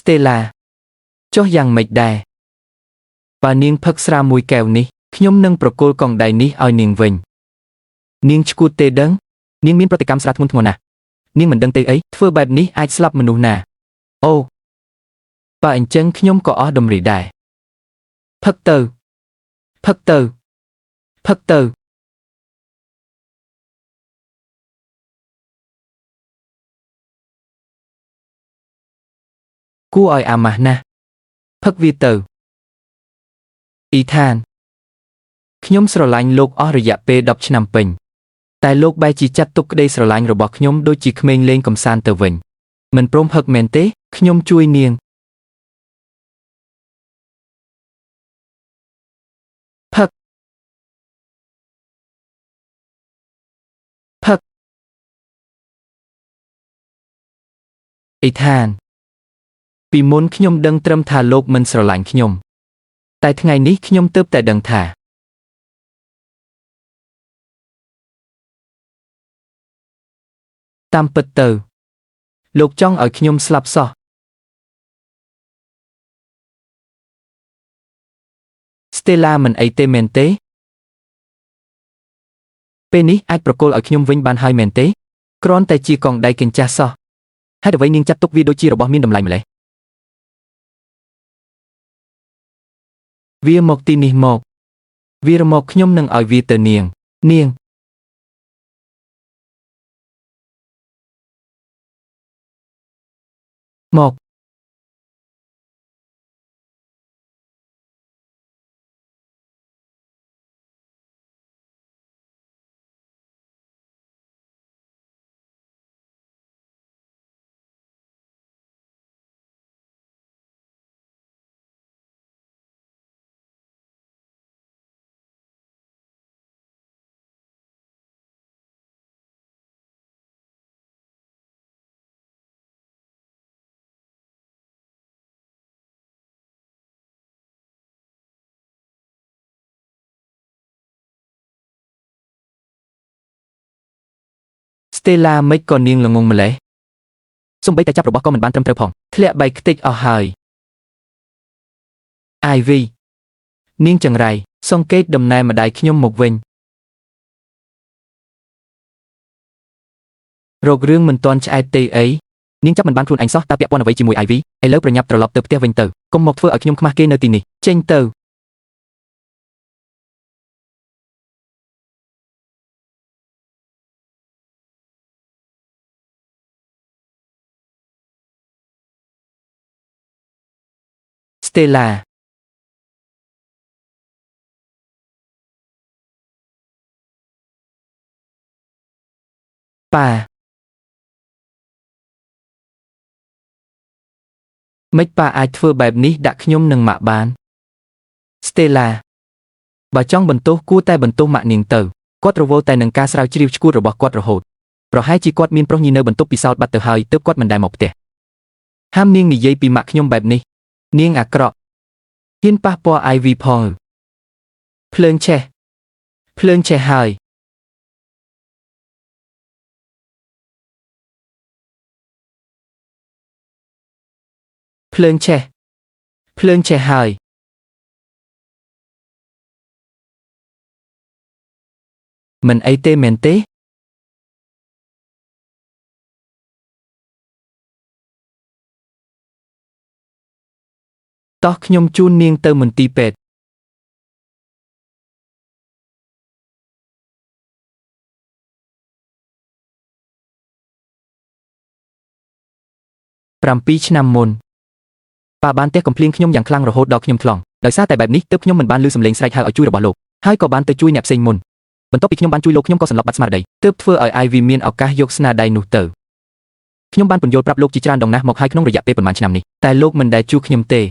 Stella ចុះយ៉ាងម៉េចដែរបើនាងផឹកស្រាមួយកែវនេះខ្ញុំនឹងប្រគល់កងដៃនេះឲ្យនាងវិញនាងឈួតទេដឹងនាងមានប្រតិកម្មស្រាធ្ងន់ធ្ងរណាស់នាងមិនដឹងទេអីធ្វើបែបនេះអាចស្លាប់មនុស្សណាអូបើអញ្ចឹងខ្ញុំក៏អស់ដំរីដែរផឹកទៅផឹកទៅផឹកទៅគួរឲ្យអាម៉ាស់ណាស់ផឹកវាទៅអ៊ីថានខ្ញុំស្រឡាញ់លោកអស់រយៈពេល10ឆ្នាំពេញតែលោកបែរជាចាត់ទុកក្តីស្រឡាញ់របស់ខ្ញុំដូចជាក្មេងលេងកំសាន្តទៅវិញមិនព្រមផឹកមែនទេខ្ញុំជួយនាងផឹកផឹកអ៊ីថានពីមុនខ្ញុំដឹងត្រឹមថាលោកមិនស្រឡាញ់ខ្ញុំតែថ្ងៃនេះខ្ញុំទើបតែដឹងថាតាមពិតទៅលោកចង់ឲ្យខ្ញុំស្លាប់សោះ Stella មិនអីទេមែនទេពេលនេះអាចប្រគល់ឲ្យខ្ញុំវិញបានហើយមែនទេគ្រាន់តែជាកងដៃកញ្ចាស់សោះហេតុអ្វីនាងចាត់ទុកវាដូចជារបស់មានតម្លៃម្ល៉េះវាមកទីនេះមកវារមកខ្ញុំនឹងឲ្យវាទៅនាងមកStella មិនក៏នាងល្ងងម្លេះសូម្បីតែចាប់របស់ក៏មិនបានត្រឹមត្រូវផងធ្លាក់បែកខ្ទេចអស់ហើយ Ivy នាងចង្រៃសង្កេតដំណើរម្ដាយខ្ញុំមកវិញរករឿងមិនទាន់ឆ្អែតទេអីនាងចាប់មិនបានខ្លួនឯងសោះតើពាក់ព័ន្ធអ្វីជាមួយ Ivy ឥឡូវប្រញាប់ត្រឡប់ទៅផ្ទះវិញទៅកុំមកធ្វើឲ្យខ្ញុំខ្មាស់គេនៅទីនេះចេញទៅStella ប៉ាមិនប៉ាអាចធ្វើបែបនេះដាក់ខ្ញុំនិងម៉ាក់បាន Stella បើចង់បន្ទោសគួរតែបន្ទោសម៉ាក់នាងទៅគាត់រវល់តែនឹងការស្រាវជ្រាវឆ្កួតរបស់គាត់រហូតប្រហែលជាគាត់មានប្រុសញីនៅបន្ទប់ពិសោធន៍បាត់ទៅហើយទើបគាត់មិនដែលមកផ្ទះហាមនាងនិយាយពីម៉ាក់ខ្ញុំបែបនេះនាងអាក្រក់ហ៊ានប៉ះពាល់ Ivy ផងភ្លើងឆេះហើយភ្លើងឆេះហើយមិនអីទេមែនទេតោះខ្ញុំជូននាងទៅមន្ទីរពេទ្យ7 ឆ្នាំមុនប៉ាបានទះកំភ្លៀងខ្ញុំយ៉ាងខ្លាំងរហូតដល់ខ្ញុំថ្លង់ដោយសារតែបែបនេះទើបខ្ញុំមិនបានឮសំឡេងស្រែកហៅឲ្យជួយរបស់លោកហើយក៏បានទៅជួយអ្នកផ្សេងមុនបន្ទាប់ពីខ្ញុំបានជួយលោកខ្ញុំក៏សន្លប់បាត់ស្មារតីទើបធ្វើឲ្យ Ivy មានឱកាសយកស្នាដៃនោះទៅខ្ញុំបានពន្យល់ប្រាប់លោកជាច្រើនដងណាស់មកហើយក្នុងរយៈពេលប្រហែលឆ្នាំនេះតែលោកមិនដែលជួបខ្ញុំទេ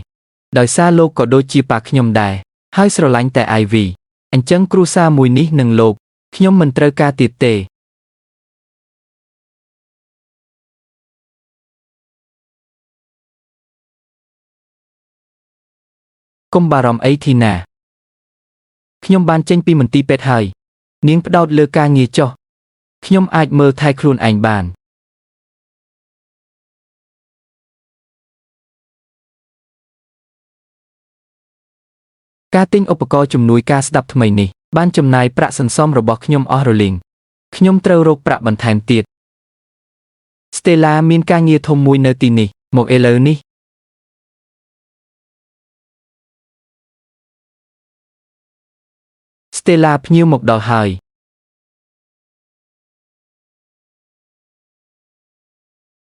ដោយសារលោកក៏ដូចជាប៉ាខ្ញុំដែរហើយស្រឡាញ់តែ Ivy អញ្ចឹងគ្រួសារមួយនេះនឹងលោកខ្ញុំមិនត្រូវការទៀតទេកុំបារម្ភអីធីណាខ្ញុំបានចេញពីមន្ទីរពេទ្យហើយនាងផ្ដោតលើការងារចុះខ្ញុំអាចមើលថែខ្លួនឯងបាន ការទិញឧបករណ៍ជំនួយការស្ដាប់ថ្មីនេះបានចំណាយប្រាក់សន្សំរបស់ខ្ញុំអស់រលីងខ្ញុំត្រូវរកប្រាក់បន្ថែមទៀត Stella មានការងារធំមួយនៅទីនេះមកឥឡូវនេះ Stella ភ្ញៀវមកដល់ហើយ